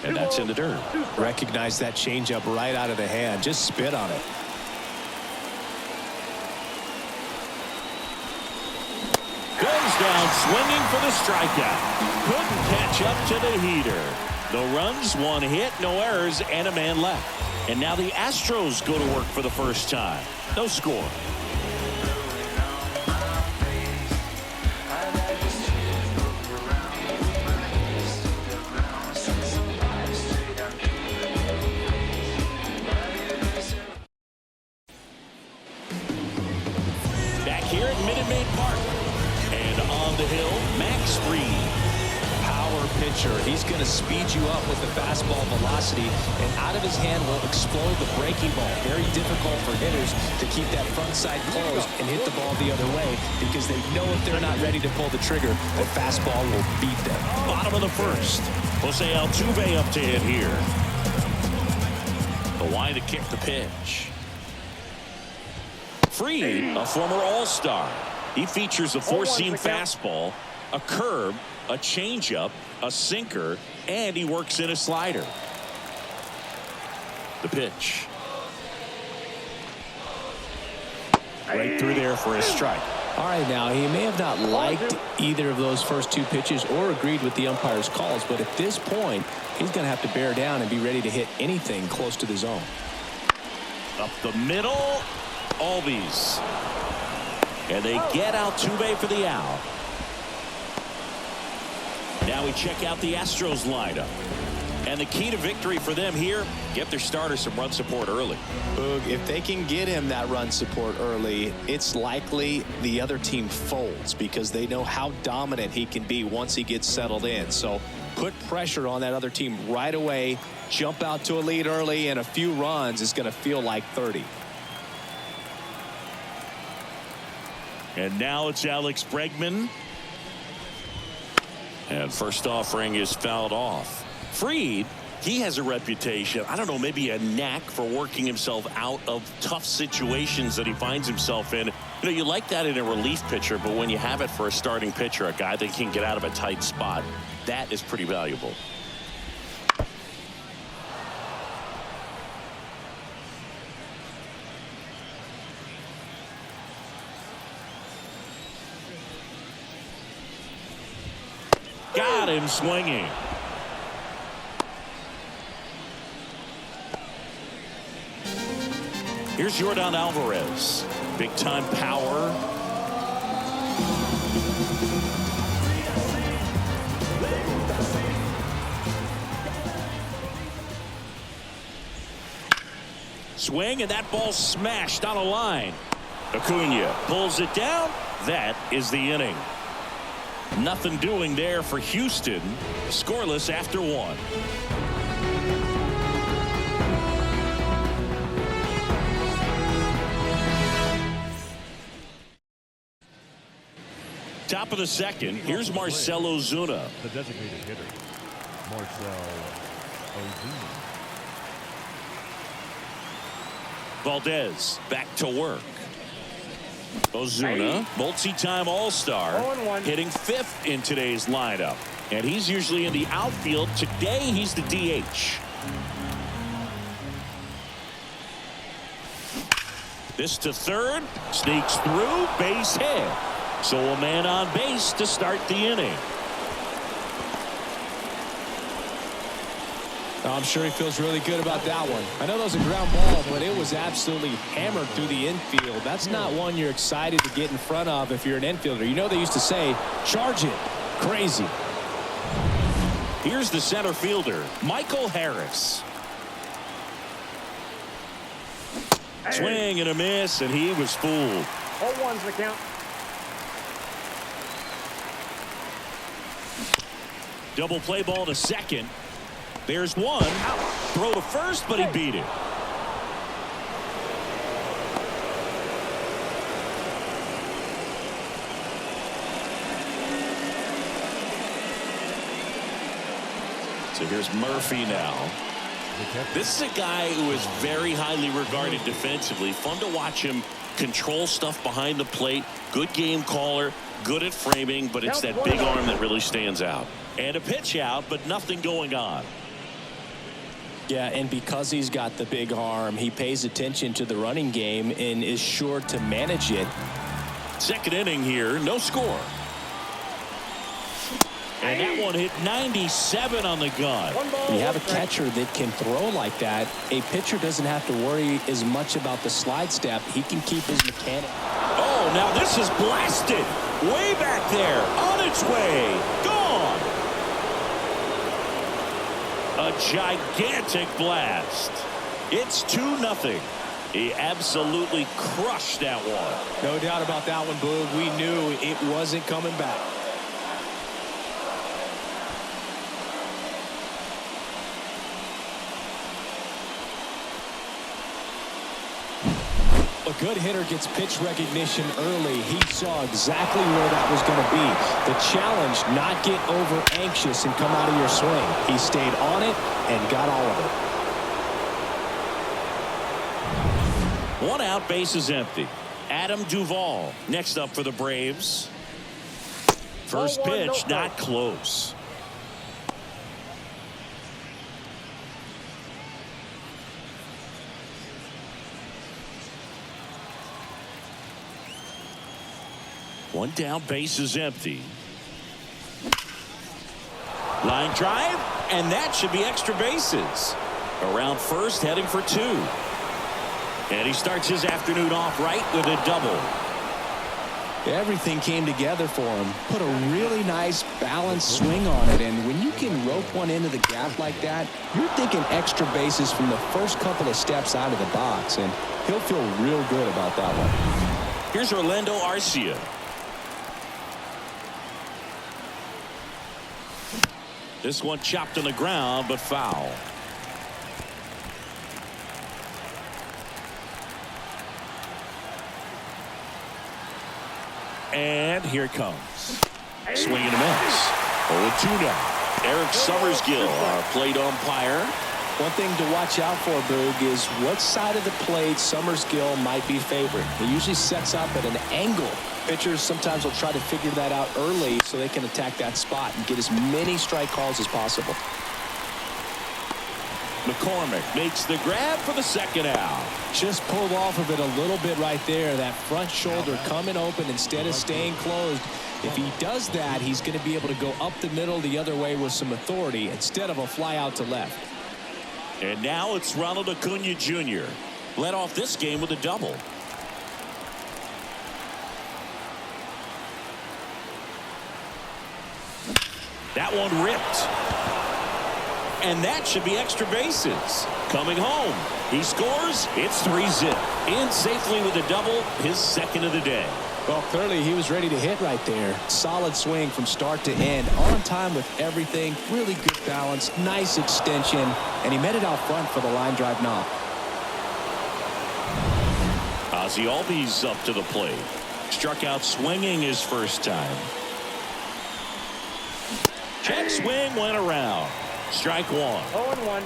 And that's in the dirt. Recognize that changeup right out of the hand. Just spit on it. Goes down swinging for the strikeout. Couldn't catch up to the heater. No runs, one hit, no errors, and a man left. And now the Astros go to work for the first time. No score. Back here at Minute Maid Park. And on the hill, Max Fried. Power pitcher. He's going to speed you up with the fastball velocity, and out of his hand will explode the breaking ball. Very difficult for hitters to keep that front side closed and hit the ball the other way, because they know if they're not ready to pull the trigger, the fastball will beat them. Bottom of the first. Jose Altuve up to hit here. The wide to kick the pitch. Fried, a former All-Star. He features a four-seam fastball, a curve, a changeup, a sinker, and he works in a slider. The pitch. Right through there for a strike. All right, now he may have not liked either of those first two pitches or agreed with the umpire's calls, but at this point, he's going to have to bear down and be ready to hit anything close to the zone. Up the middle, Albies. And they get Altuve for the out. Now we check out the Astros lineup. And the key to victory for them here, get their starter some run support early. Boog, if they can get him that run support early, it's likely the other team folds, because they know how dominant he can be once he gets settled in. So put pressure on that other team right away, jump out to a lead early, and a few runs is going to feel like 30. And now it's Alex Bregman. And first offering is fouled off. Fried, he has a reputation, I don't know, maybe a knack for working himself out of tough situations that he finds himself in. You know, you like that in a relief pitcher, but when you have it for a starting pitcher, a guy that can get out of a tight spot, that is pretty valuable. Got him swinging. Here's Yordan Alvarez. Big time power. Swing, and that ball smashed on a line. Acuna pulls it down. That is the inning. Nothing doing there for Houston. Scoreless after one. Top of the second. Here's Marcell Ozuna. The designated hitter, Marcell Ozuna. Valdez back to work. Ozuna, multi-time All-Star, hitting fifth in today's lineup. And he's usually in the outfield. Today, he's the DH. This to third, sneaks through, base hit. So a man on base to start the inning. I'm sure he feels really good about that one. I know that was a ground ball, but it was absolutely hammered through the infield. That's not one you're excited to get in front of if you're an infielder. You know they used to say, charge it. Crazy. Here's the center fielder, Michael Harris. Swing and a miss, and he was fooled. 0-1's the count. Double play ball to second. There's one. Throw to first, but he beat it. So here's Murphy now. This is a guy who is very highly regarded defensively. Fun to watch him control stuff behind the plate. Good game caller. Good at framing, but it's that big arm that really stands out. And a pitch out, but nothing going on. Yeah, and because he's got the big arm, he pays attention to the running game and is sure to manage it. Second inning here, no score. And that one hit 97 on the gun. When you have a catcher that can throw like that, a pitcher doesn't have to worry as much about the slide step. He can keep his mechanic. Oh, now this is blasted. Way back there. On its way. Gone. A gigantic blast. It's 2-0. He absolutely crushed that one. No doubt about that one, Boog. We knew it wasn't coming back. A good hitter gets pitch recognition early. He saw exactly where that was going to be. The challenge, not get over anxious and come out of your swing. He stayed on it and got all of it. One out, base is empty. Adam Duvall next up for the Braves. First pitch, not close. One down, base is empty. Line drive, and that should be extra bases. Around first, heading for 2. And he starts his afternoon off right with a double. Everything came together for him. Put a really nice balanced swing on it, and when you can rope one into the gap like that, you're thinking extra bases from the first couple of steps out of the box, and he'll feel real good about that one. Here's Orlando Arcia. This one chopped on the ground, but foul. And here it comes. Swing and a miss. 0-2 now. Eric Summersgill, our plate umpire. One thing to watch out for, Boog, is what side of the plate Summersgill might be favoring. He usually sets up at an angle. Pitchers sometimes will try to figure that out early so they can attack that spot and get as many strike calls as possible. McCormick makes the grab for the second out. Just pulled off of it a little bit right there. That front shoulder coming open instead of staying closed. If he does that, he's going to be able to go up the middle the other way with some authority instead of a fly out to left. And now it's Ronald Acuna Jr. Led off this game with a double. That one ripped. And that should be extra bases. Coming home. He scores. It's 3-zip. In safely with a double, his second of the day. Well, clearly he was ready to hit right there. Solid swing from start to end. On time with everything. Really good balance. Nice extension. And he met it out front for the line drive knock. Ozzie Albies up to the plate. Struck out swinging his first time. Check swing went around. Strike one. 0-1.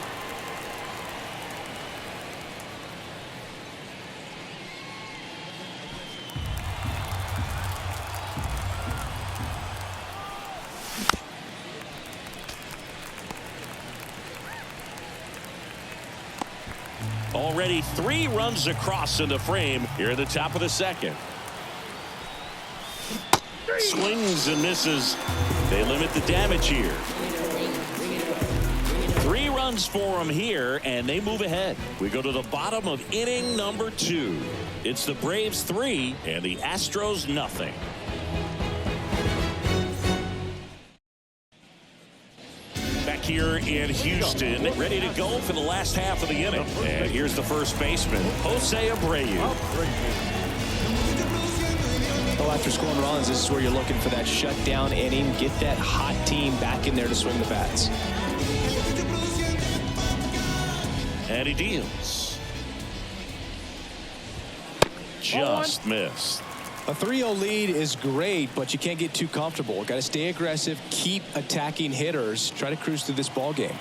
Already 3 runs across in the frame here at the top of the second. Swings and misses. They limit the damage here. 3 runs for him here, and they move ahead. We go to the bottom of inning number 2. It's the Braves 3 and the Astros nothing. Back here in Houston, ready to go for the last half of the inning. And here's the first baseman, Jose Abreu. Well, after scoring runs, this is where you're looking for that shutdown inning. Get that hot team back in there to swing the bats. And he deals. Just missed. A 3-0 lead is great, but you can't get too comfortable. Got to stay aggressive, keep attacking hitters, try to cruise through this ball game.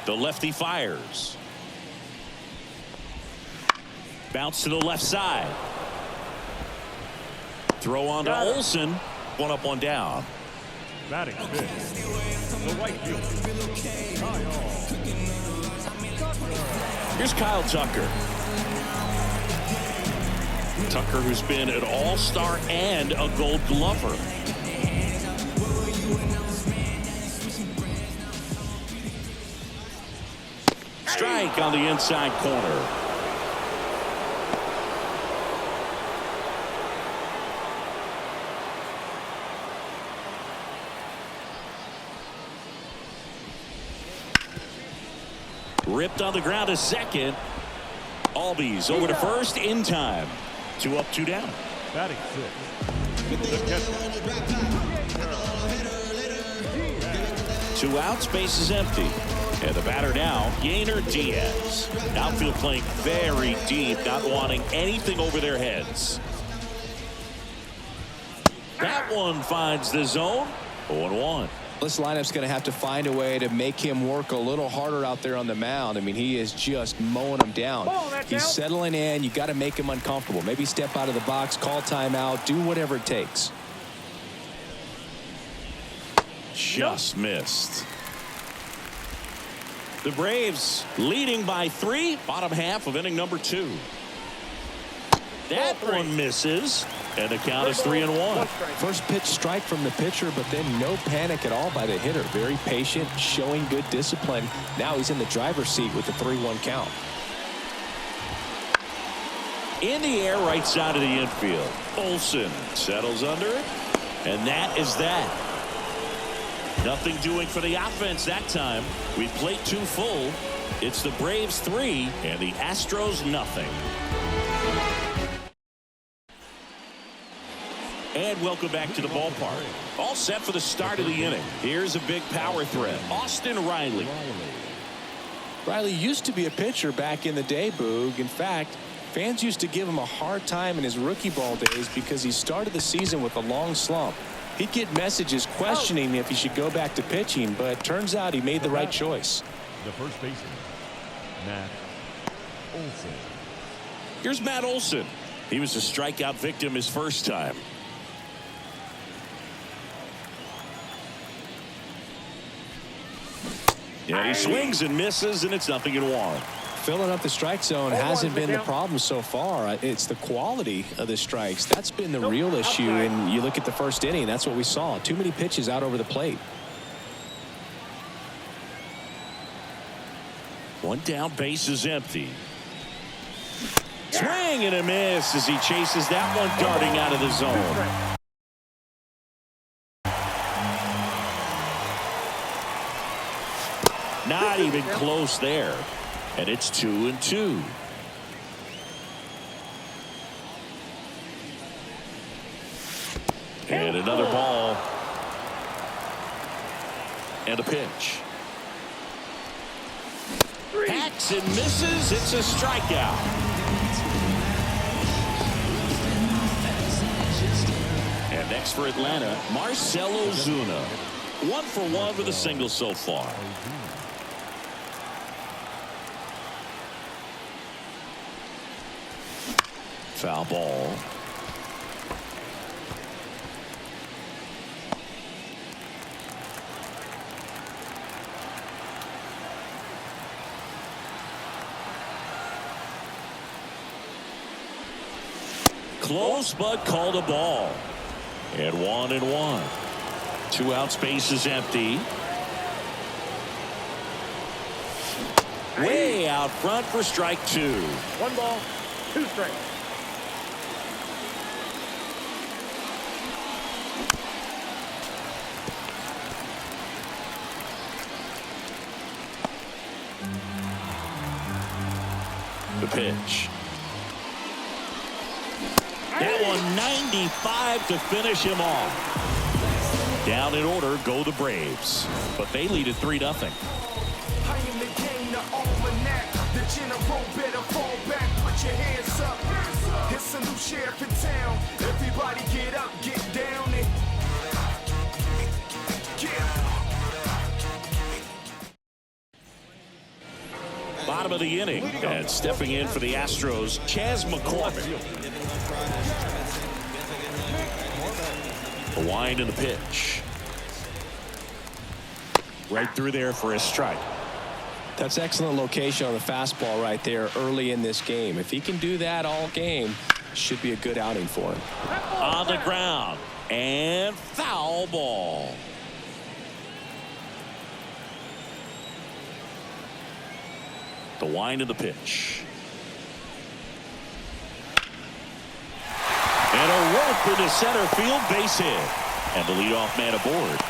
The lefty fires. Bounce to the left side. Throw on to Olsen. One up, one down. Batting fifth, the right fielder, Kyle. Here's Kyle Tucker. Tucker, who's been an all-star and a Gold Glover. Strike on the inside corner. Ripped on the ground to second. Albies over to first in time. 2 up, 2 down. Batting sixth, the catcher. 2 outs, base is empty. And the batter now, Yainer Diaz. Outfield playing very deep, not wanting anything over their heads. That one finds the zone. 0-1. This lineup's going to have to find a way to make him work a little harder out there on the mound. I mean, he is just mowing him down. He's settling in. You got to make him uncomfortable. Maybe step out of the box, call timeout, do whatever it takes. Just missed. The Braves leading by 3, bottom half of inning number 2. That one misses, and the count is 3-1. First pitch strike from the pitcher, but then no panic at all by the hitter. Very patient, showing good discipline. Now he's in the driver's seat with the 3-1 count. In the air, right side of the infield. Olsen settles under it, and that is that. Nothing doing for the offense that time. We played 2 full. It's the Braves 3 and the Astros nothing. And welcome back to the ballpark. All set for the start of the inning. Here's a big power threat. Austin Riley. Riley used to be a pitcher back in the day, Boog. In fact, fans used to give him a hard time in his rookie ball days because he started the season with a long slump. He'd get messages questioning if he should go back to pitching, but turns out he made the right choice. The first baseman, Matt Olson. Here's Matt Olson. He was a strikeout victim his first time. Yeah, he swings and misses, and it's 0-1. Filling up the strike zone hasn't been the problem so far. It's the quality of the strikes. That's been the real issue. And you look at the first inning, that's what we saw. Too many pitches out over the plate. 1 down, base is empty. Swing and a miss as he chases that one darting out of the zone. Not even close there. And it's 2-2. And another ball. And a pitch. Hacks and misses. It's a strikeout. And next for Atlanta, Marcell Ozuna. 1 for 1 with a single so far. Foul ball. Close, but called a ball. And 1-1. 2 outs, base is empty. Way out front for strike 2. 1 ball, 2 strikes. The pitch. That one 95 to finish him off. Down in order go the Braves, but they lead at 3-0. It's a new sheriff in town. Everybody get up, get down and Bottom of the inning, and stepping in for the Astros, Chas McCormick. The wind and the pitch. Right through there for a strike. That's excellent location on the fastball right there early in this game. If he can do that all game, should be a good outing for him. On the ground and foul ball. The wind of the pitch. And a rope into center field, base hit. And the leadoff man aboard.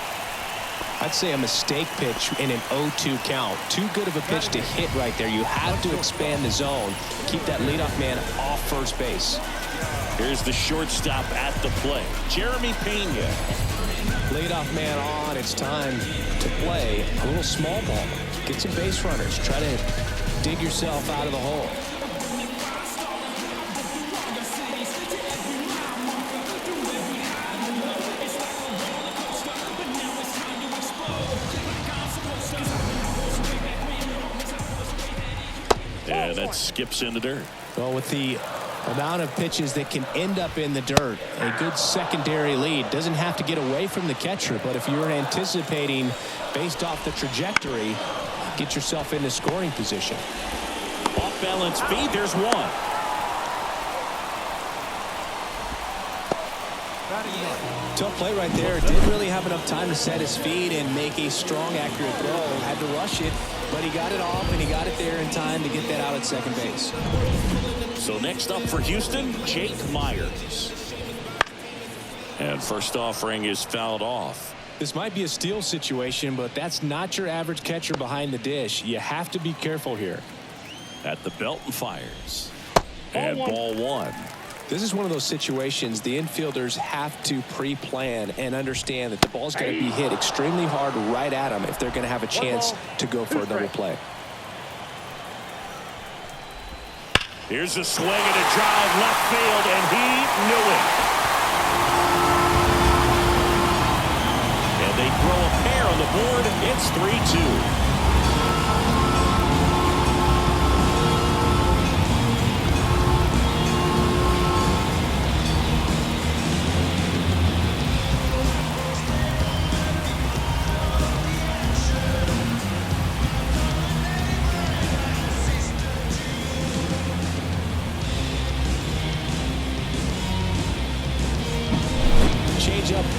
I'd say a mistake pitch in an 0-2 count. Too good of a pitch to hit right there. You have to expand the zone. Keep that leadoff man off first base. Here's the shortstop at the plate, Jeremy Pena. Leadoff man on. It's time to play a little small ball. Get some base runners. Try to dig yourself out of the hole. And that skips in the dirt. Well, with the amount of pitches that can end up in the dirt, a good secondary lead doesn't have to get away from the catcher, but if you're anticipating based off the trajectory, get yourself into scoring position. Off balance feed, there's one. Tough play right there. Didn't really have enough time to set his feet and make a strong, accurate throw. Had to rush it, but he got it off and he got it there in time to get that out at second base. So next up for Houston, Jake Myers. And first offering is fouled off. This might be a steal situation, but that's not your average catcher behind the dish. You have to be careful here. At the belt and fires. And ball one. This is one of those situations the infielders have to pre-plan and understand that the ball's going to be hit extremely hard right at them if they're going to have a chance to go for a double play. Here's a swing and a drive left field, and he knew it. And they throw a pair on the board. It's 3-2.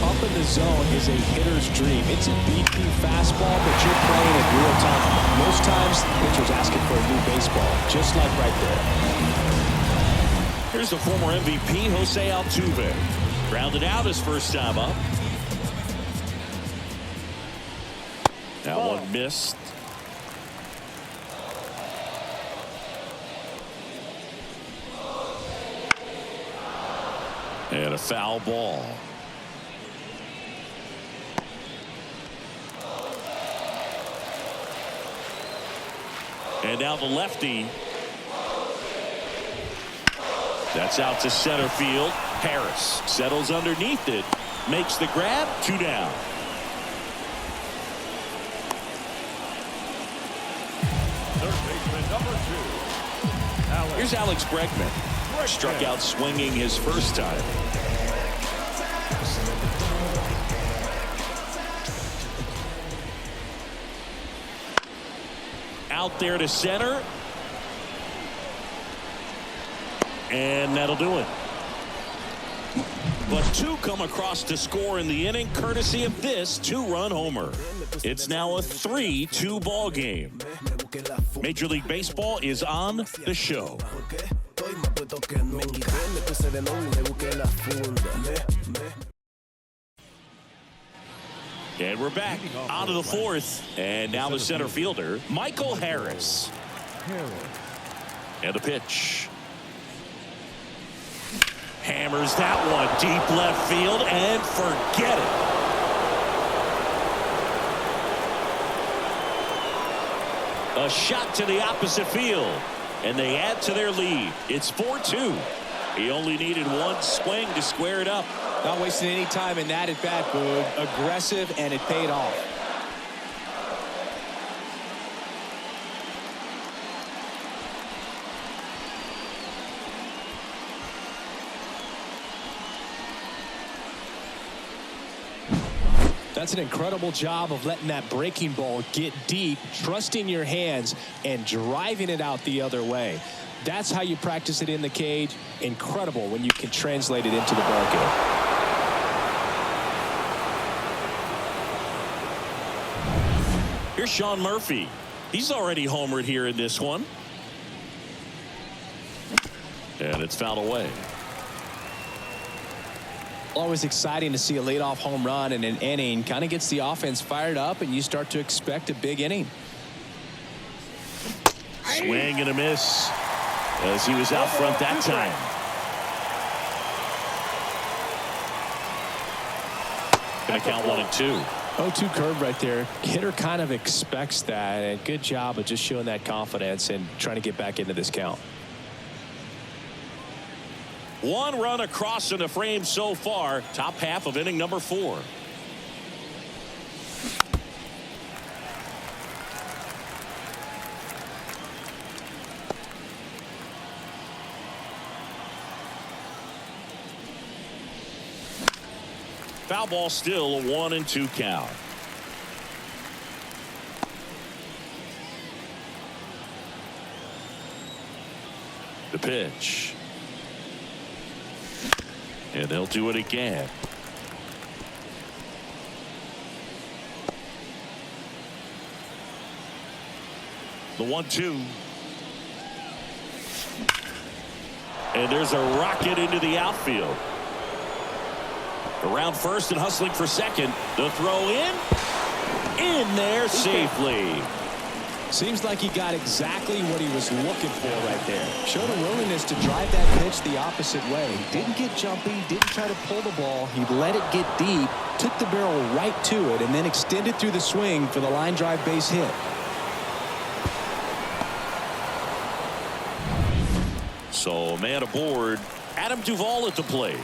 Up in the zone is a hitter's dream. It's a BP fastball, but you're playing it real time. Most times, the pitcher's asking for a new baseball, just like right there. Here's the former MVP, Jose Altuve. Grounded out his first time up. That one missed. And a foul ball. And now the lefty. That's out to center field. Harris settles underneath it. Makes the grab. 2 down. Third baseman number 2. Here's Alex Bregman. Struck out swinging his first time. Out there to center. And that'll do it. But 2 come across to score in the inning, courtesy of this 2-run homer. It's now a 3-2 ball game. Major League Baseball is on the show. And we're back out of the 4th. And now the center fielder, Michael Harris. And the pitch. Hammers that one deep left field and forget it. A shot to the opposite field. And they add to their lead. It's 4-2. He only needed one swing to square it up. Not wasting any time in that at bat, Boog. Aggressive, and it paid off. That's an incredible job of letting that breaking ball get deep, trusting your hands, and driving it out the other way. That's how you practice it in the cage. Incredible when you can translate it into the ball game. Here's Sean Murphy. He's already homered here in this one. And it's fouled away. Always exciting to see a leadoff home run in an inning. Kind of gets the offense fired up, and you start to expect a big inning. Swing and a miss as he was out front that time. Gonna count 1-2. 0-2 curve right there. Hitter kind of expects that, and good job of just showing that confidence and trying to get back into this count. One run across in the frame so far. Top half of inning number 4. Foul ball, still a 1-2 count. The pitch. And they'll do it again. The 1-2. And there's a rocket into the outfield. Around first and hustling for second. The throw in there safely. Seems like he got exactly what he was looking for right there. Showed a willingness to drive that pitch the opposite way. Didn't get jumpy, didn't try to pull the ball. He let it get deep, took the barrel right to it, and then extended through the swing for the line drive base hit. So man aboard. Adam Duvall at the plate.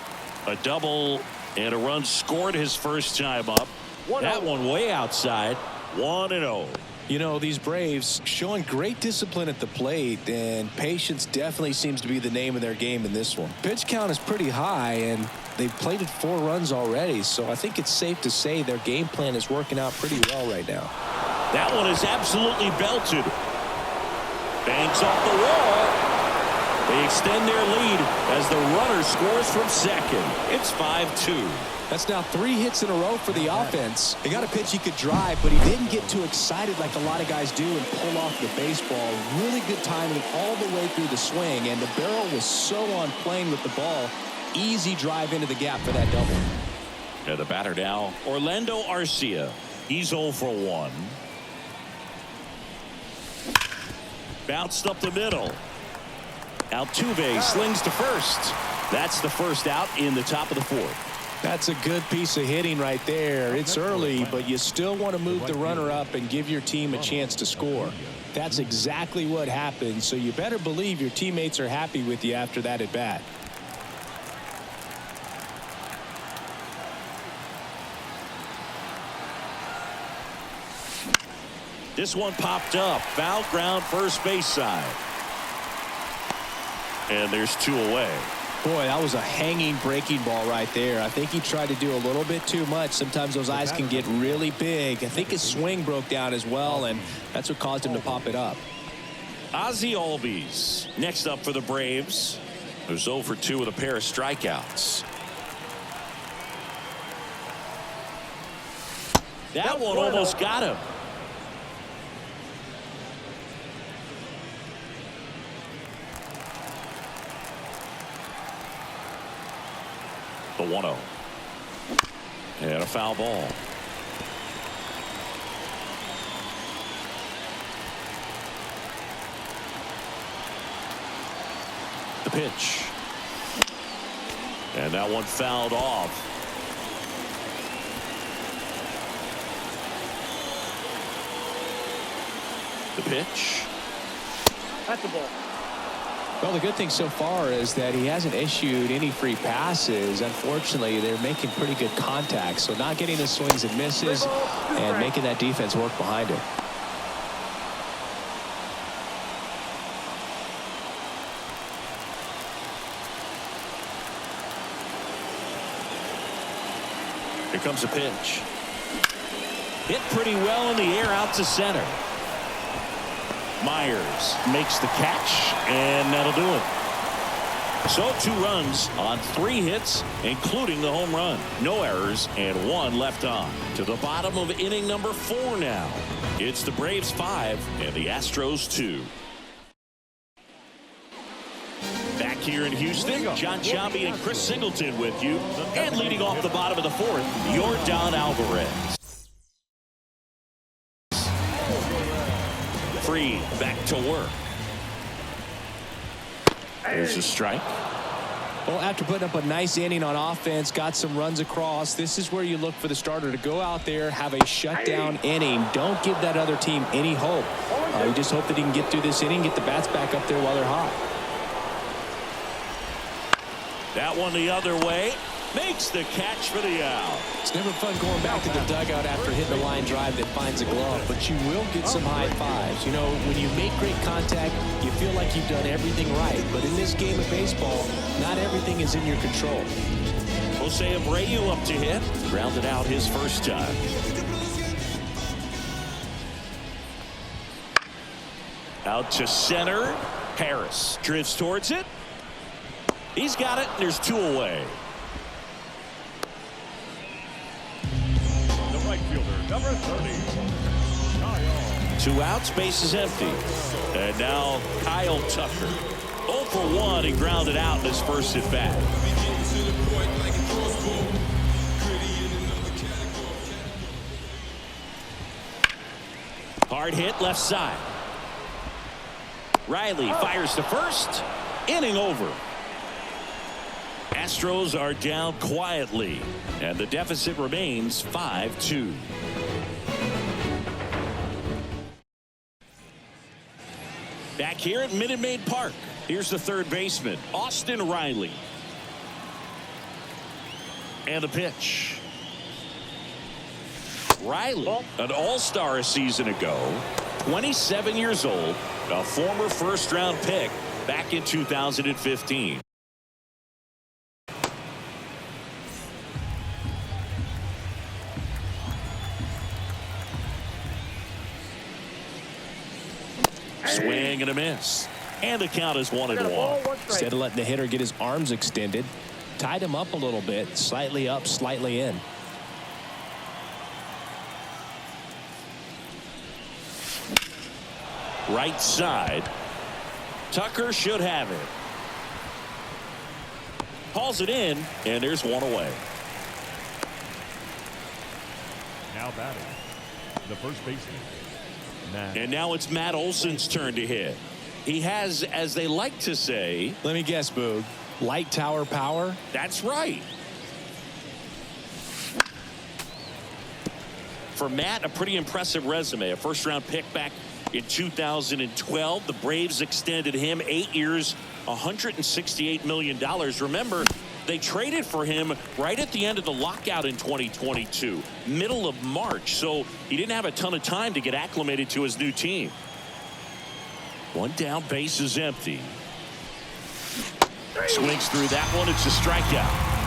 A double and a run scored his first time up. That one way outside. 1-0. You know, these Braves showing great discipline at the plate, and patience definitely seems to be the name of their game in this one. Pitch count is pretty high, and they've plated 4 runs already, so I think it's safe to say their game plan is working out pretty well right now. That one is absolutely belted. Banks off the wall. They extend their lead as the runner scores from second. It's 5-2. That's now 3 hits in a row for the offense. They got a pitch he could drive, but he didn't get too excited like a lot of guys do and pull off the baseball. Really good timing all the way through the swing, and the barrel was so on plane with the ball. Easy drive into the gap for that double. And the batter now, Orlando Arcia. He's 0 for 1. Bounced up the middle. Altuve slings to first. That's the first out in the top of the 4th. That's a good piece of hitting right there. It's early, but you still want to move the runner up and give your team a chance to score. That's exactly what happened, so you better believe your teammates are happy with you after that at bat. This one popped up. Foul ground first base side. And there's 2 away. Boy, that was a hanging breaking ball right there. I think he tried to do a little bit too much. Sometimes those eyes can get really big. I think his swing broke down as well, and that's what caused him to pop it up. Ozzie Albies next up for the Braves, who's 0 for 2 with a pair of strikeouts. That one almost got him. The 1-0. And a foul ball. The pitch. And that one fouled off. The pitch. That's the ball. Well, the good thing so far is that he hasn't issued any free passes. Unfortunately, they're making pretty good contact, so not getting the swings and misses and making that defense work behind it. Here comes a pitch. Hit pretty well in the air out to center. Myers makes the catch, and that'll do it. So 2 runs on 3 hits, including the home run. No errors and 1 left on. To the bottom of inning number 4 now. It's the Braves 5 and the Astros 2. Back here in Houston, John Sciambi and Chris Singleton with you. And leading off the bottom of the 4th, Yordan Alvarez. Free back to work. There's a strike. Well, after putting up a nice inning on offense, got some runs across, this is where you look for the starter to go out there, have a shutdown inning. Don't give that other team any hope. You just hope that he can get through this inning, get the bats back up there while they're hot. That one the other way. Makes the catch for the out. It's never fun going back to the dugout after hitting a line drive that finds a glove, but you will get some high fives. You know, when you make great contact, you feel like you've done everything right. But in this game of baseball, not everything is in your control. Jose Abreu up to hit. Grounded out his first time. Out to center. Harris drifts towards it. He's got it, and there's 2 away. Right fielder, number 30, Kyle. 2 outs, base is empty. And now Kyle Tucker. 0 for 1, he grounded out in his first at bat. Hard hit left side. Riley fires to first. Inning over. Astros are down quietly, and the deficit remains 5-2. Back here at Minute Maid Park, here's the third baseman, Austin Riley. And the pitch. Riley, an all-star a season ago, 27 years old, a former first-round pick back in 2015. Swing and a miss. And the count is 1-1. Instead of letting the hitter get his arms extended, tied him up a little bit, slightly up, slightly in. Right side. Tucker should have it. Hauls it in, and there's 1 away. Now batting, the first baseman. And now it's Matt Olson's turn to hit. He has, as they like to say, let me guess, Boog, light tower power? That's right. For Matt, a pretty impressive resume. A first-round pick back in 2012. The Braves extended him 8 years, $168 million. Remember, they traded for him right at the end of the lockout in 2022, middle of March. So he didn't have a ton of time to get acclimated to his new team. 1 down, base is empty. Swings through that one. It's a strikeout.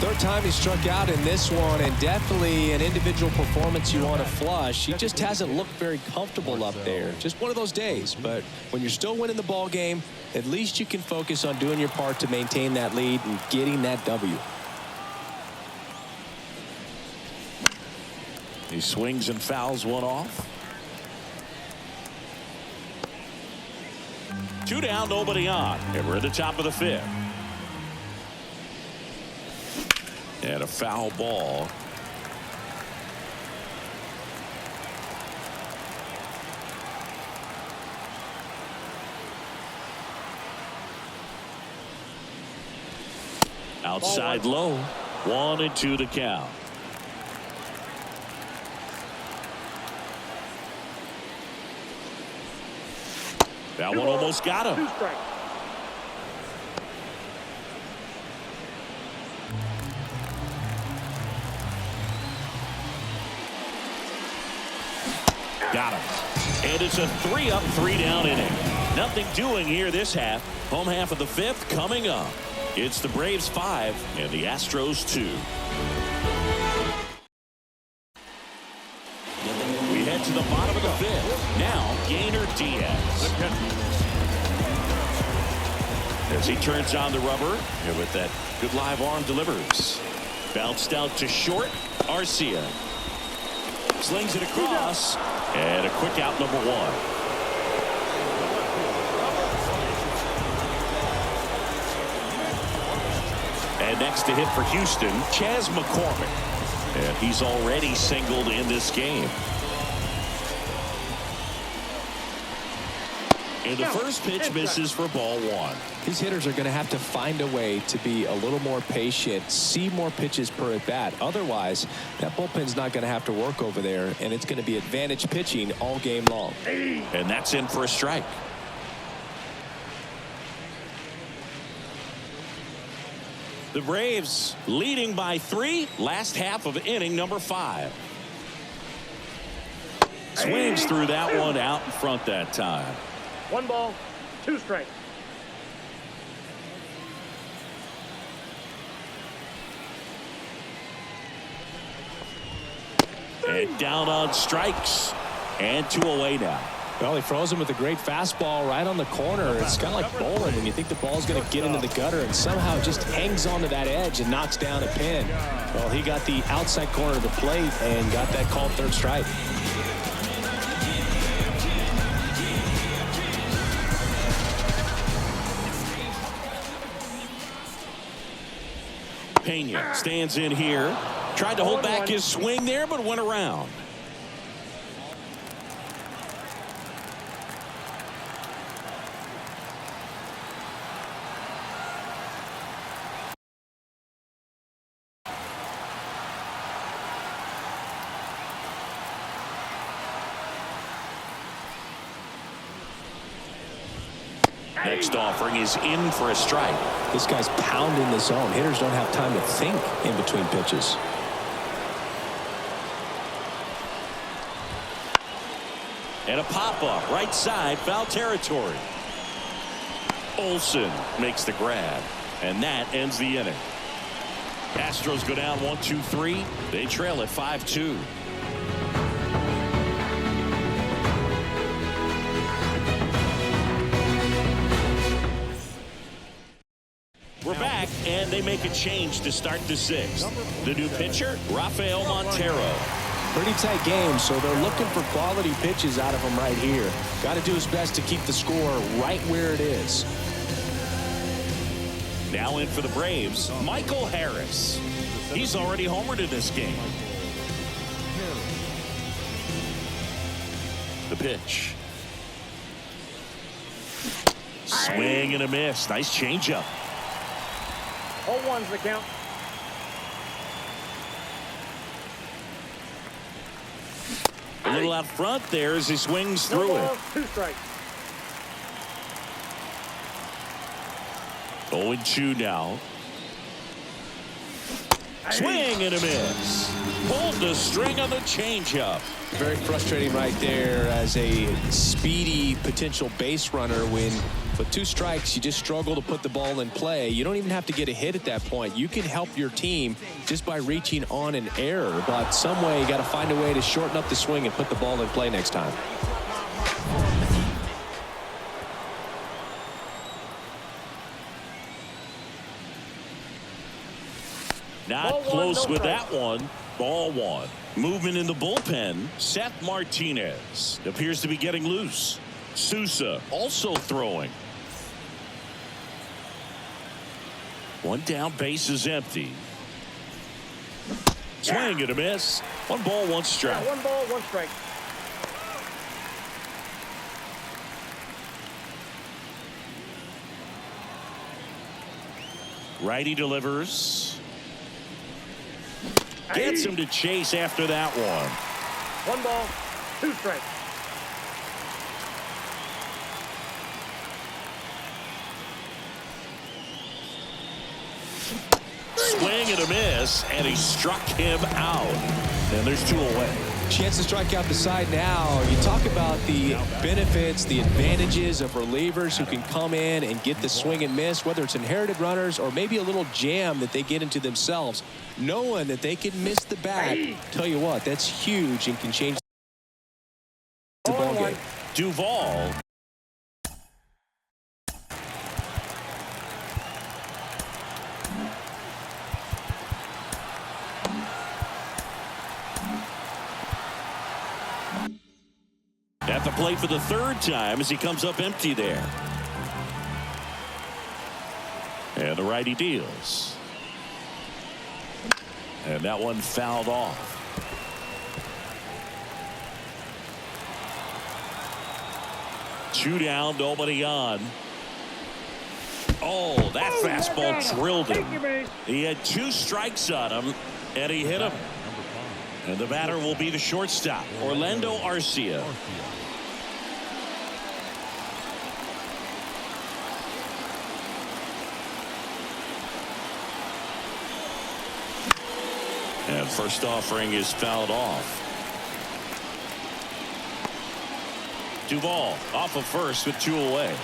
Third time he struck out in this one, and definitely an individual performance you want to flush. He just hasn't looked very comfortable up there. Just one of those days. But when you're still winning the ball game, at least you can focus on doing your part to maintain that lead and getting that W. He swings and fouls one off. 2 down, nobody on, and we're at the top of the 5th. And a foul ball. Outside low. 1-2 to count. That one almost got him. Got him. And it's a 3-up, 3-down inning. Nothing doing here this half. Home half of the 5th coming up. It's the Braves 5 and the Astros 2. to the bottom of the fifth. Now, Gainer Diaz. As he turns on the rubber, and with that good live arm delivers. Bounced out to short. Arcia slings it across, and a quick out, number one. And next to hit for Houston, Chas McCormick. And he's already singled in this game. And the first pitch misses for ball one. These hitters are going to have to find a way to be a little more patient, see more pitches per at bat. Otherwise, that bullpen's not going to have to work over there, and it's going to be advantage pitching all game long. And that's in for a strike. The Braves leading by 3, last half of inning number 5. Swings through that one out in front that time. 1 ball, 2 strikes. And down on strikes. And 2 away now. Well, he froze him with a great fastball right on the corner. It's kind of like bowling when you think the ball's going to get into the gutter and somehow it just hangs onto that edge and knocks down a pin. Well, he got the outside corner of the plate and got that called third strike. Pena stands in here. Tried to hold back his swing there, but went around. Next offering is in for a strike. This guy's pounding the zone. Hitters don't have time to think in between pitches. And a pop-up right side, foul territory. Olsen makes the grab, and that ends the inning. Astros go down 1-2-3. They trail at 5-2. We're back, and they make a change to start the 6th. The new pitcher, Rafael Montero. Pretty tight game, so they're looking for quality pitches out of him right here. Got to do his best to keep the score right where it is. Now in for the Braves, Michael Harris. He's already homered in this game. The pitch. Swing and a miss. Nice changeup. 0-1's the count. A little out front there as he swings No through ball, it. 2 strikes. 0-2 now. Swing and a miss. Pulled the string on the changeup. Very frustrating right there as a speedy potential base runner when with 2 strikes you just struggle to put the ball in play. You don't even have to get a hit at that point. You can help your team just by reaching on an error, but some way you got to find a way to shorten up the swing and put the ball in play next time. Not close with that one. Ball 1. Movement in the bullpen. Seth Martinez appears to be getting loose. Sousa also throwing. 1 down, base is empty. Swing and a miss. 1 ball, 1 strike. 1 ball, 1 strike. Righty delivers. Gets him to chase after that one. 1 ball, 2 strikes. Swing and a miss, and he struck him out. And there's 2 away. Chance to strike out the side now. You talk about the benefits, the advantages of relievers who can come in and get the swing and miss, whether it's inherited runners or maybe a little jam that they get into themselves. Knowing that they can miss the bat, tell you what, that's huge and can change Duvall. At the plate for the third time as he comes up empty there. And the righty deals. And that one fouled off. Two down, nobody on. Oh, that fastball drilled him. He had 2 strikes on him, and he hit him. And the batter will be the shortstop, Orlando Arcia. And first offering is fouled off. Duvall off of first with 2 away.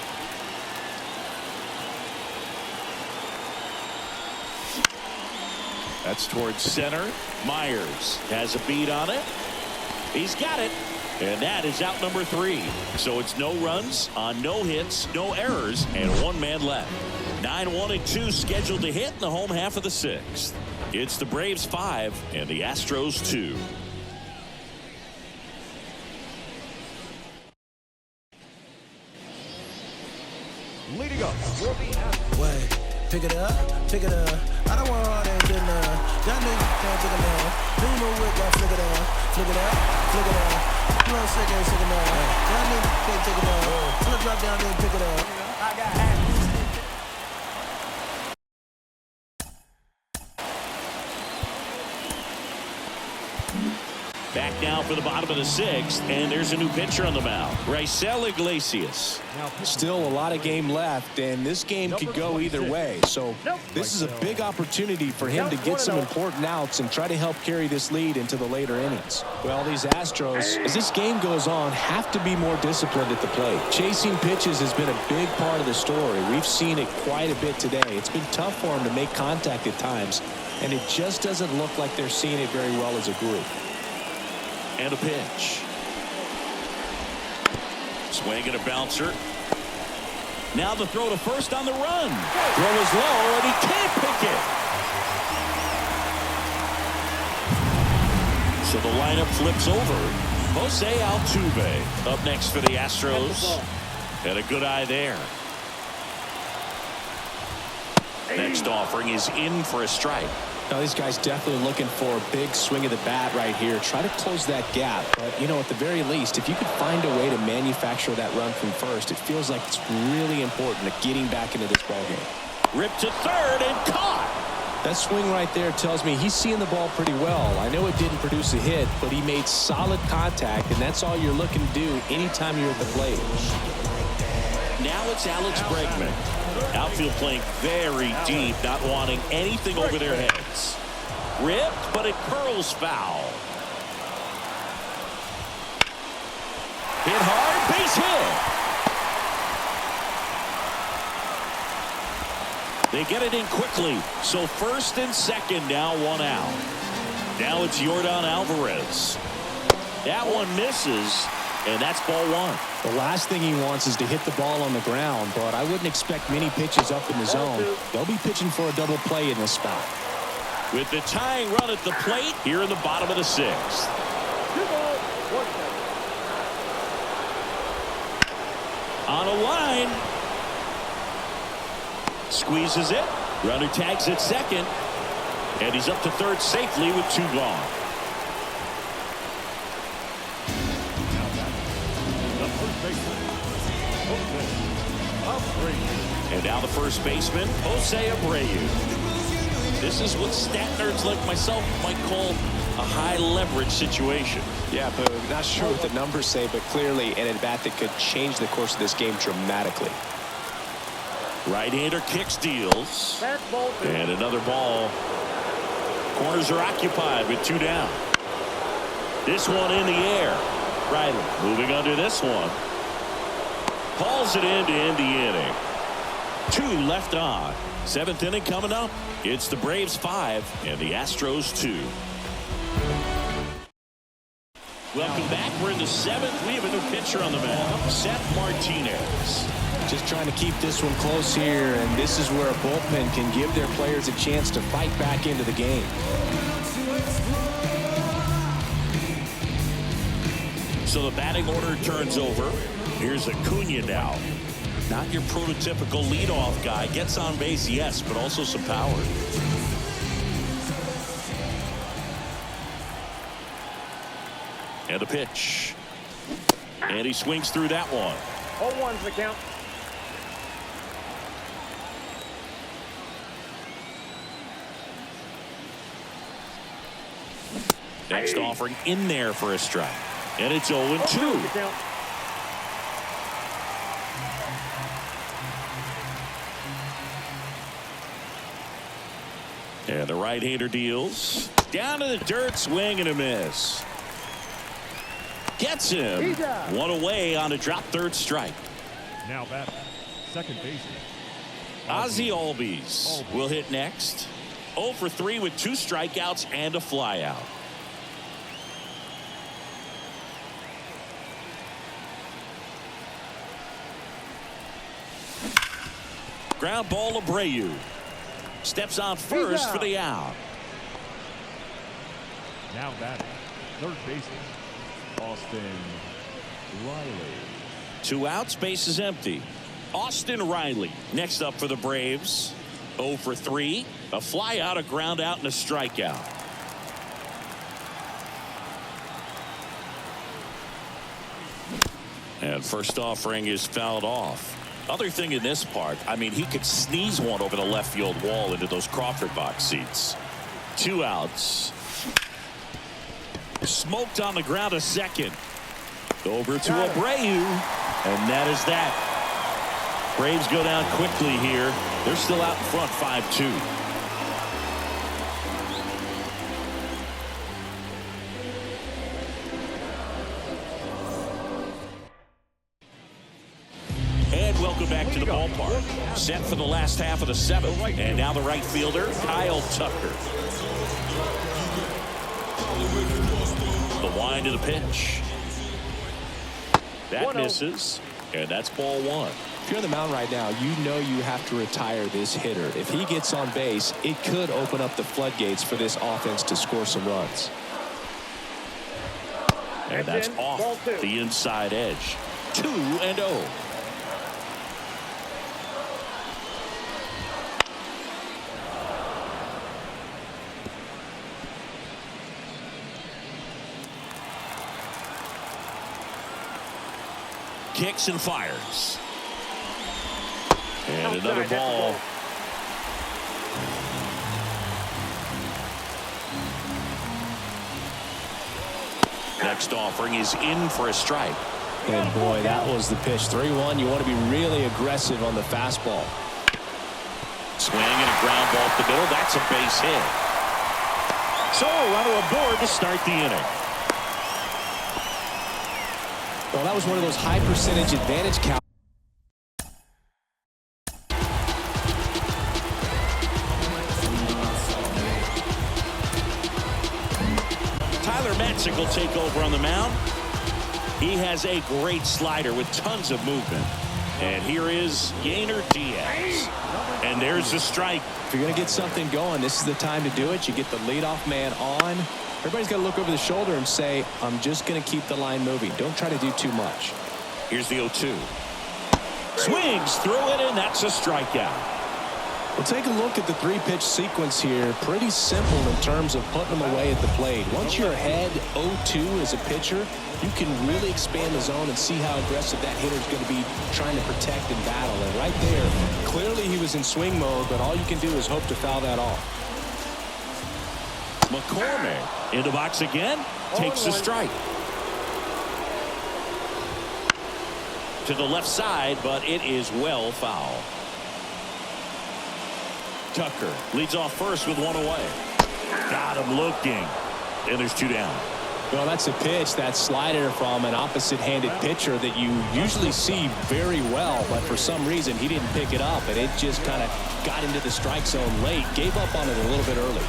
That's towards center. Myers has a beat on it. He's got it. And that is out number 3. So it's no runs on no hits, no errors, and 1 man left. 9-1-2 scheduled to hit in the home half of the 6th. It's the Braves 5 and the Astros 2. Leading up for the Astros. Wait, pick it up, pick it up. I don't want all that good love. Y'all niggas can't pick it up. Do no whip, y'all flick it up, flick it up, flick it up. You know, sick ain't sick enough. Y'all niggas can't take it up. Flip drop down there and pick it up. I got half. Back now for the bottom of the 6th, and there's a new pitcher on the mound, Raisel Iglesias. Still a lot of game left, and this game could go either way. So this is a big opportunity for him to get some important outs and try to help carry this lead into the later innings. Well, these Astros, as this game goes on, have to be more disciplined at the plate. Chasing pitches has been a big part of the story. We've seen it quite a bit today. It's been tough for them to make contact at times, and it just doesn't look like they're seeing it very well as a group. And a pitch. Swing and a bouncer. Now the throw to first on the run. Throw is low, and he can't pick it. So the lineup flips over. Jose Altuve up next for the Astros. And a good eye there. Next offering is in for a strike. Now, these guys definitely looking for a big swing of the bat right here. Try to close that gap. But, you know, at the very least, if you could find a way to manufacture that run from first, it feels like it's really important to getting back into this ballgame. Ripped to third and caught. That swing right there tells me he's seeing the ball pretty well. I know it didn't produce a hit, but he made solid contact, and that's all you're looking to do anytime you're at the plate. Now it's Alex Bregman. Outfield playing very deep, not wanting anything over their heads. Ripped, but it curls foul. Hit hard, base hit. They get it in quickly. So first and second now, 1 out. Now it's Yordan Alvarez. That one misses. And that's ball 1. The last thing he wants is to hit the ball on the ground, but I wouldn't expect many pitches up in the zone. They'll be pitching for a double play in this spot. With the tying run at the plate here in the bottom of the 6th. 2 balls, 1 strike. On a line. Squeezes it. Runner tags at second. And he's up to third safely with 2 gone. And now the first baseman, Jose Abreu. This is what stat nerds like myself might call a high leverage situation. Yeah, but not sure what the numbers say, but clearly an at-bat that could change the course of this game dramatically. Right-hander kicks, deals. And another ball. Corners are occupied with 2 down. This one in the air. Riley moving under this one. Hauls it in to end the inning. 2 left on. 7th inning coming up. It's the Braves 5 and the Astros 2. Welcome back. We're in the 7th. We have a new pitcher on the mound, Seth Martinez. Just trying to keep this one close here, and this is where a bullpen can give their players a chance to fight back into the game. So the batting order turns over. Here's Acuna now. Not your prototypical leadoff guy. Gets on base, yes, but also some power. And a pitch. And he swings through that one. 0-1's the count. Next offering in there for a strike. And it's 0-2. And the right-hander deals. Down to the dirt, swing and a miss. Gets him. One away on a drop third strike. Now batting, second baseman. Ozzie Albies will hit next. 0 for 3 with 2 strikeouts and a flyout. Ground ball to Abreu. Steps on first for the out. Now batting, third baseman, Austin Riley. 2 outs, base is empty. Austin Riley next up for the Braves. 0 for 3, a flyout, a ground out, and a strikeout. And first offering is fouled off. Other thing in this part, I mean, he could sneeze one over the left field wall into those Crawford box seats. 2 outs. Smoked on the ground a second. Over to Abreu. And that is that. Braves go down quickly here. They're still out in front 5-2. And welcome back to the ballpark. Set for the last half of the 7th. And now the right fielder, Kyle Tucker. The wind of the pitch. That misses. And that's ball 1. If you're on the mound right now, you know you have to retire this hitter. If he gets on base, it could open up the floodgates for this offense to score some runs. And that's off the inside edge. 2-0. Kicks and fires. And another ball. Next offering is in for a strike. And boy, that was the pitch. 3-1. You want to be really aggressive on the fastball. Swing and a ground ball up the middle. That's a base hit. So a runner aboard to start the inning. Well, that was one of those high percentage advantage counts. Tyler Matzik will take over on the mound. He has a great slider with tons of movement. And here is Yainer Diaz. And there's the strike. If you're going to get something going, this is the time to do it. You get the leadoff man on. Everybody's got to look over the shoulder and say, I'm just going to keep the line moving. Don't try to do too much. Here's the 0-2. Swings through it, and that's a strikeout. Well, take a look at the 3-pitch sequence here. Pretty simple in terms of putting them away at the plate. Once you're ahead 0-2 as a pitcher, you can really expand the zone and see how aggressive that hitter is going to be trying to protect and battle. And right there, clearly he was in swing mode, but all you can do is hope to foul that off. McCormick in the box again, takes the strike. To the left side, but it is well foul. Tucker leads off first with 1 away. Got him looking. And there's 2 down. Well, that's a pitch, that slider from an opposite-handed pitcher that you usually see very well, but for some reason he didn't pick it up, and it just kind of got into the strike zone late. Gave up on it a little bit early.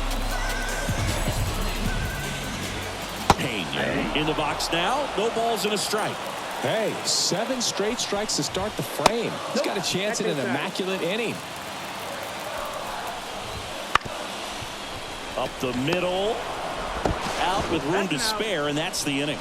Pena In the box now, no balls and a strike. Hey, 7 straight strikes to start the frame. He's got a chance at an immaculate inning. Up the middle, out with room to spare, and that's the inning.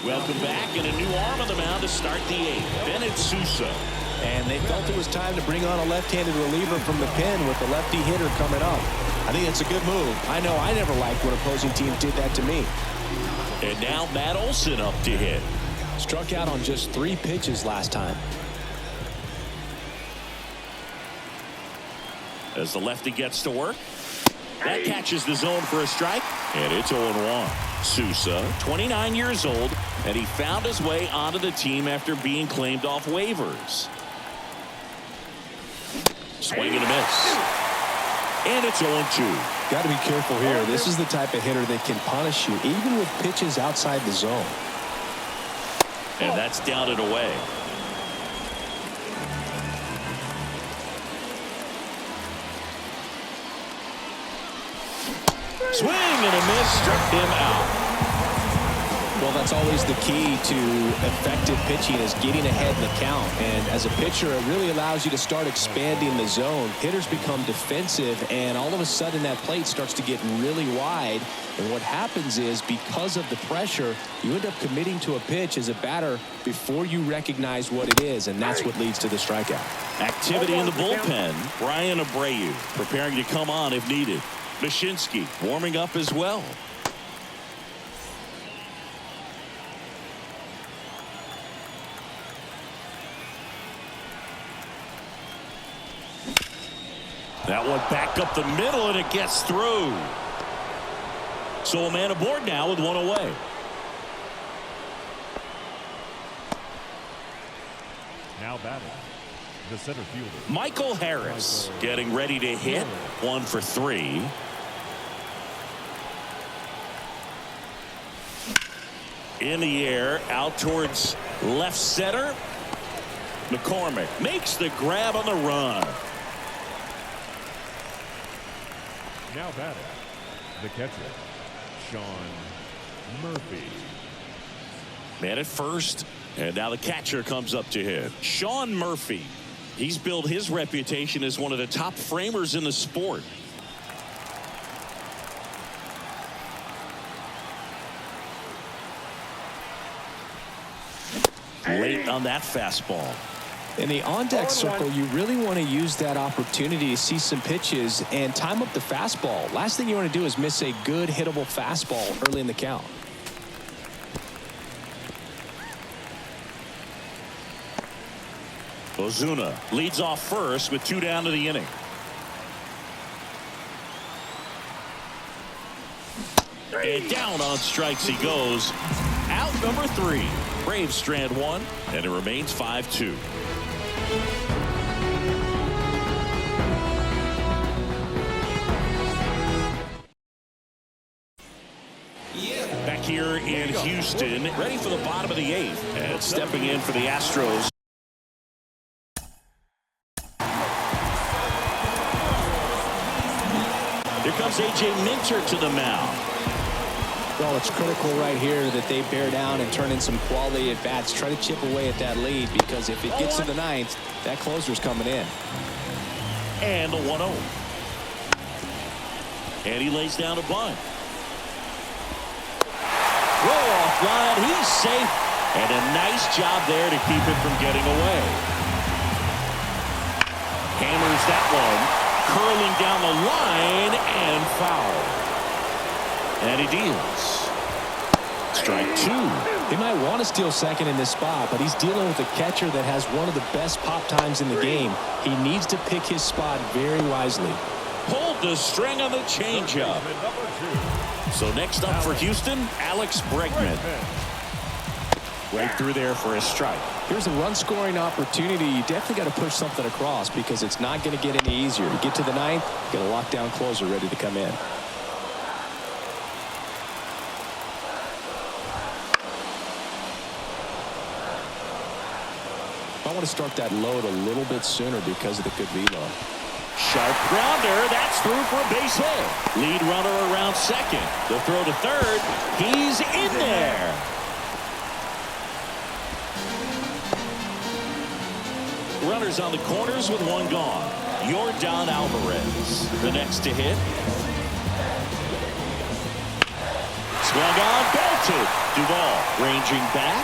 Welcome back, and a new arm on the mound to start the 8th. Bennett Sousa. And they felt it was time to bring on a left-handed reliever from the pen with the lefty hitter coming up. I think it's a good move. I know I never liked when opposing teams did that to me. And now Matt Olson up to hit. Struck out on just 3 pitches last time. As the lefty gets to work, that catches the zone for a strike, and it's 0-1. Sousa, 29 years old, and he found his way onto the team after being claimed off waivers. Swing and a miss. And it's 0-2. Got to be careful here. This is the type of hitter that can punish you even with pitches outside the zone. And that's down and away. Swing and a miss, struck him out. Well, that's always the key to effective pitching, is getting ahead in the count. And as a pitcher, it really allows you to start expanding the zone. Hitters become defensive, and all of a sudden that plate starts to get really wide. And what happens is, because of the pressure, you end up committing to a pitch as a batter before you recognize what it is, and that's what leads to the strikeout. Activity in the bullpen. Brian Abreu preparing to come on if needed. Mashinsky warming up as well. That one back up the middle, and it gets through. So a man aboard now with 1 away. Now batting, the center fielder, Michael Harris getting ready to hit. 1 for 3. In the air, out towards left center. McCormick makes the grab on the run. now batting, the catcher, Sean Murphy. Man at first, and now the catcher comes up to hit. Sean Murphy. He's built his reputation as one of the top framers in the sport. Late on that fastball. In the on-deck circle, you really want to use that opportunity to see some pitches and time up the fastball. Last thing you want to do is miss a good hittable fastball early in the count. Ozuna leads off first with 2 down to the inning. And down on strikes he goes. Out number 3. Braves strand 1, and it remains 5-2. Back here in Houston, ready for the bottom of the 8th, and stepping in for the Astros. Here comes A.J. Minter to the mound. Well, it's critical right here that they bear down and turn in some quality at bats. Try to chip away at that lead, because if it gets to the 9th, that closer's coming in. And the 1-0. And he lays down a bunt. Roll off line. He's safe. And a nice job there to keep it from getting away. Hammers that one. Curling down the line and foul. And he deals. Strike 2. He might want to steal second in this spot, but he's dealing with a catcher that has one of the best pop times in the game. He needs to pick his spot very wisely. Pulled the string on the changeup. So next up for Houston, Alex Bregman. Right through there for a strike. Here's a run-scoring opportunity. You definitely got to push something across, because it's not going to get any easier. To get to the 9th, get a lockdown closer ready to come in. I want to start that load a little bit sooner because of the good reload. Sharp grounder. That's through for a base hit. Lead runner around second. The throw to third. He's in there. Runners on the corners with one gone. Yordan Alvarez, the next to hit. Swung on, belted. Duvall ranging back,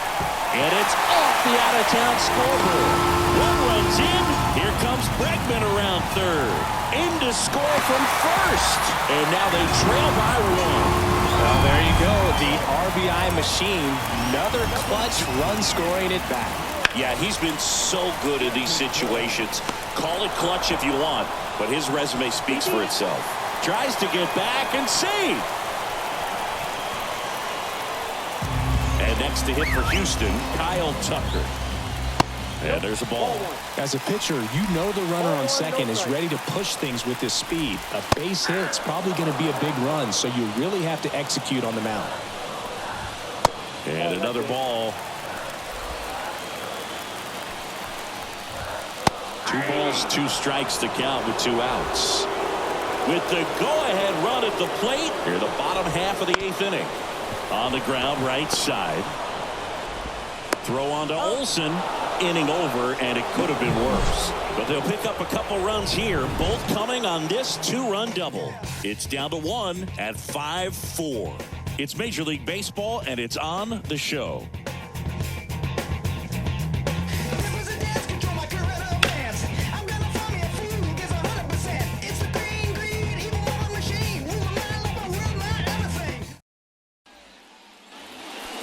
and it's off the out-of-town scoreboard. One runs in. Here comes Bregman around third. In to score from first, and now they trail by one. Well, there you go. The RBI machine. Another clutch run scoring at bat. Yeah, he's been so good in these situations. Call it clutch if you want, but his resume speaks for itself. Tries to get back and save. And next to hit for Houston, Kyle Tucker. And there's a ball. As a pitcher, you know the runner on second is ready to push things with his speed. A base hit's probably going to be a big run, so you really have to execute on the mound. And another ball. 2 balls, 2 strikes to count with 2 outs. With the go-ahead run at the plate, here the bottom half of the 8th inning. On the ground, right side. Throw on to Olsen. Inning over, and it could have been worse. But they'll pick up a couple runs here, both coming on this 2-run double. It's down to 1 at 5-4. It's Major League Baseball, and it's on the show.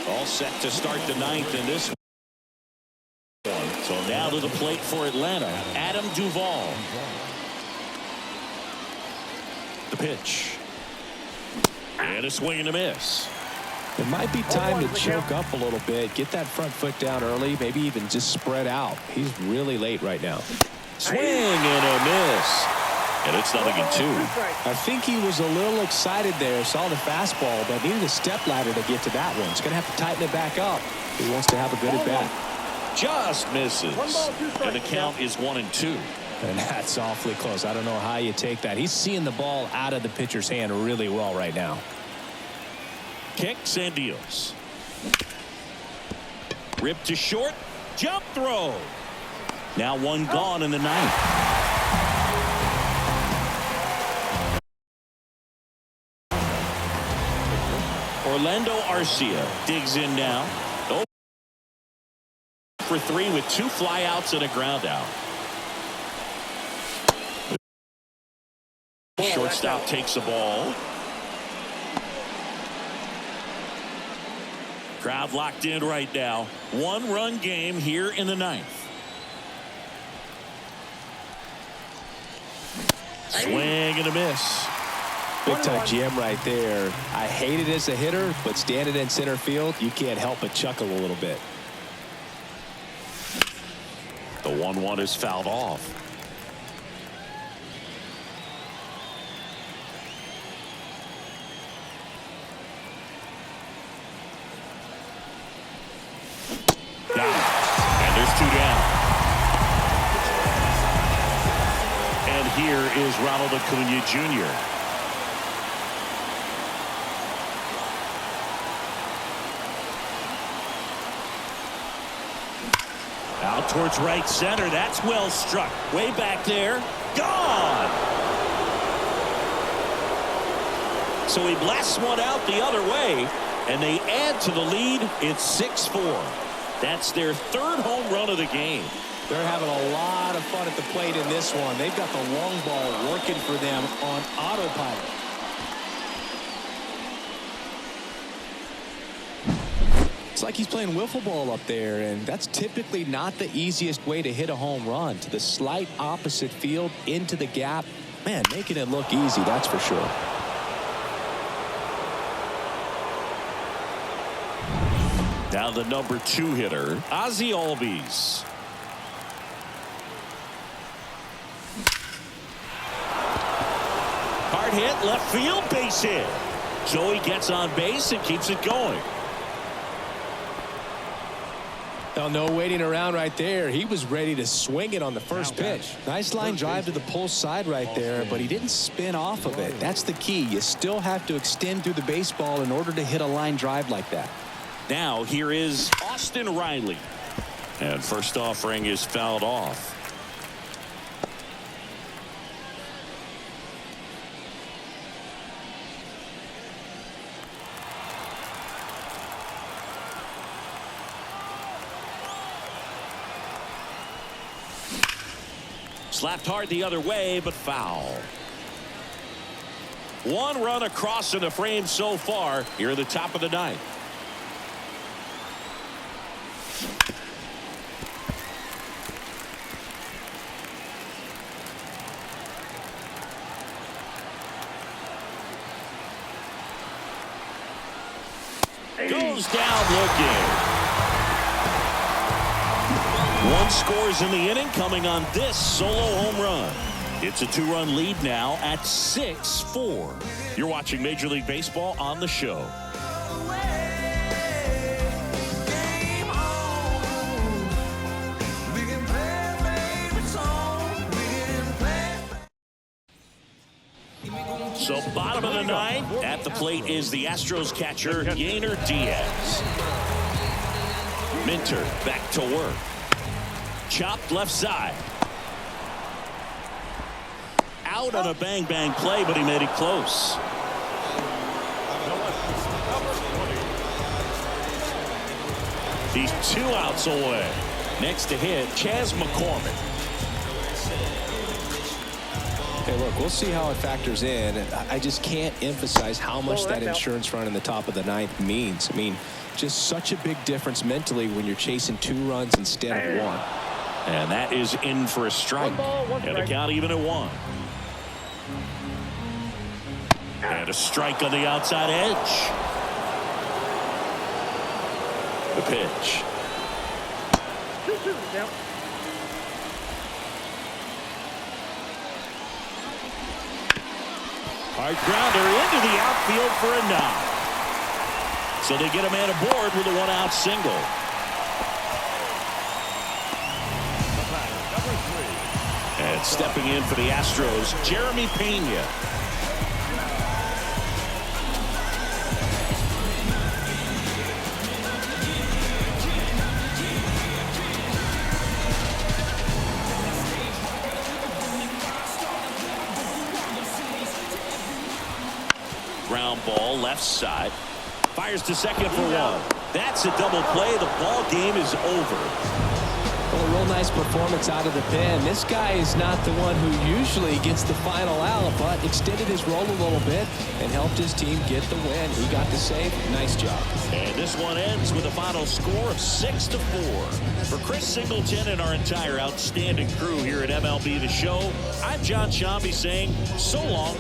All set to start the 9th in this one. So now to the plate for Atlanta, Adam Duvall. The pitch. And a swing and a miss. It might be time to choke up a little bit, get that front foot down early, maybe even just spread out. He's really late right now. Swing and a miss. And it's 0-2. I think he was a little excited there, saw the fastball, but needed a step ladder to get to that one. He's going to have to tighten it back up. He wants to have a good at bat. Just misses. And the count is 1-2. And that's awfully close. I don't know how you take that. He's seeing the ball out of the pitcher's hand really well right now. Kicks and deals. Ripped to short. Jump throw. Now 1 gone in the 9th. Orlando Arcia digs in now. For 3 with 2 flyouts and a ground out. Shortstop takes the ball. Crowd locked in right now. 1-run game here in the 9th. Swing and a miss. Big time GM right there. I hate it as a hitter, but standing in center field, you can't help but chuckle a little bit. The 1-1 is fouled off. Got it. And there's 2 down. And here is Ronald Acuna Jr. Out towards right center. That's well struck. Way back there. Gone. So he blasts one out the other way, and they add to the lead. It's 6-4. That's their 3rd home run of the game. They're having a lot of fun at the plate in this one. They've got the long ball working for them on autopilot. It's like he's playing wiffle ball up there, and that's typically not the easiest way to hit a home run. To the slight opposite field, into the gap. Man, making it look easy, that's for sure. Now the number 2 hitter, Ozzie Albies. Hard hit, left field, base hit. So he gets on base and keeps it going. Well, no waiting around right there. He was ready to swing it on the first pitch. Nice line drive to the pull side right there, but he didn't spin off of it. That's the key. You still have to extend through the baseball in order to hit a line drive like that. Now here is Austin Riley. And first offering is fouled off. Slapped hard the other way, but foul. One run across in the frame so far here at the top of the ninth. Goes down looking. One scores in the inning coming on this solo home run. It's a 2-run lead now at 6-4. You're watching Major League Baseball on the show. So bottom of the ninth, at the plate is the Astros catcher Yainer Diaz. Minter back to work. Chopped left side. Out on a bang play, but he made it close. He's 2 outs away. Next to hit, Chas McCormick. Hey, look, we'll see how it factors in. I just can't emphasize how much that insurance run in the top of the ninth means. I mean, just such a big difference mentally when you're chasing 2 runs instead of 1. And that is in for a strike. And a count even at 1. And a strike on the outside edge. The pitch. Hard grounder into the outfield for a knock. So they get a man aboard with a 1-out single. And stepping in for the Astros, Jeremy Pena. Ground ball left side. Fires to second for 1. That's a double play. The ball game is over. Well, a real nice performance out of the pen. This guy is not the one who usually gets the final out, but extended his role a little bit and helped his team get the win. He got the save. Nice job. And this one ends with a final score of 6-4. For Chris Singleton and our entire outstanding crew here at MLB The Show, I'm John Shambi saying so long.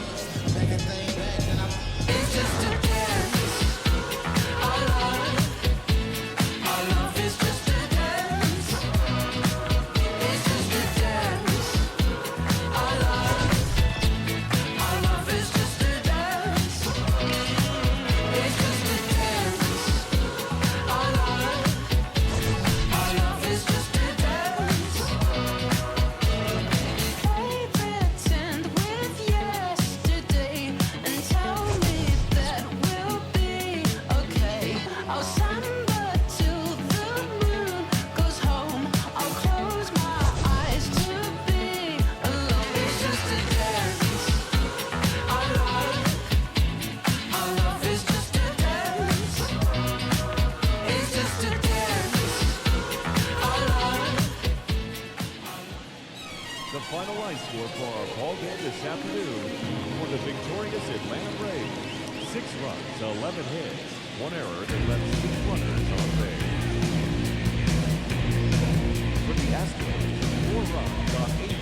The final line score for our ball game this afternoon for the victorious Atlanta Braves. 6 runs, 11 hits, 1 error that left 6 runners on base. For the Astros, 4 runs on 8